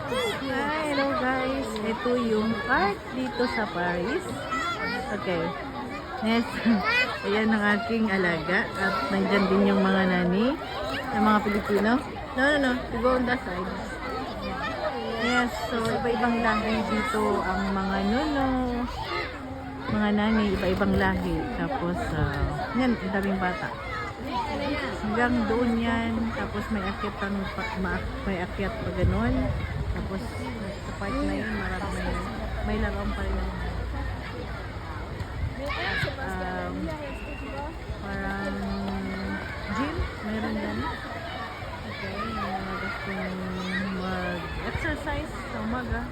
Hi, hello guys. Ito yung park dito sa Paris. Okay. Yes. Ayan ang aking alaga. At nandyan din yung mga nani. Yung mga Pilipino. No. You go on that side. Yes. So, iba-ibang lahi dito ang mga nuno. Mga nani, iba-ibang lahi. Tapos, yan, ang daming bata. Hanggang doon yan. Tapos may akyat may akyat pa ganun. Tapos sa park na yun, may laruan pa rin. Parang gym, mayroon din. Okay, mga gustong mag-exercise sa umaga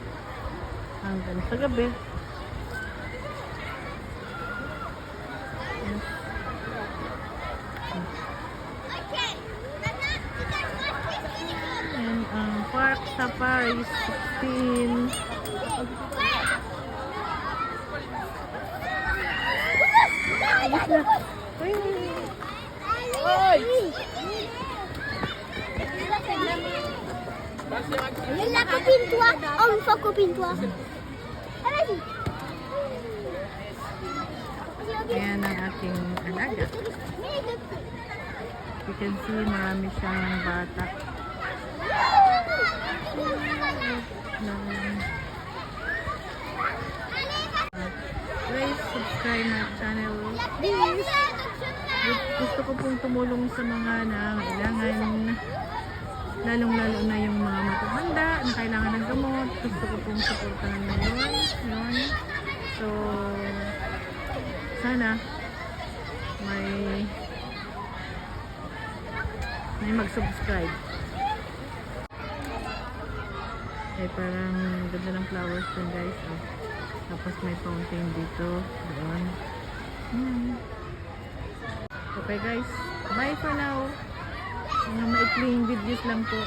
hanggang sa gabi. Park sa Paris 16. La copine-toi. Oh, une fois copine-toi. Vas-y. Ayan ang aking alaga. You can see marami siyang bata. Please subscribe my channel. Please. Gusto ko pong tumulong sa mga nangailangan, lalong-lalo na yung mga matanda na kailangan ng gamot. Gusto ko pong supportahan yun. So, sana may mag-subscribe. Eh, parang ganda ng flowers dun guys. Oh. Tapos may fountain dito. Doon. Okay guys. Bye for now. Mga maikling videos lang po.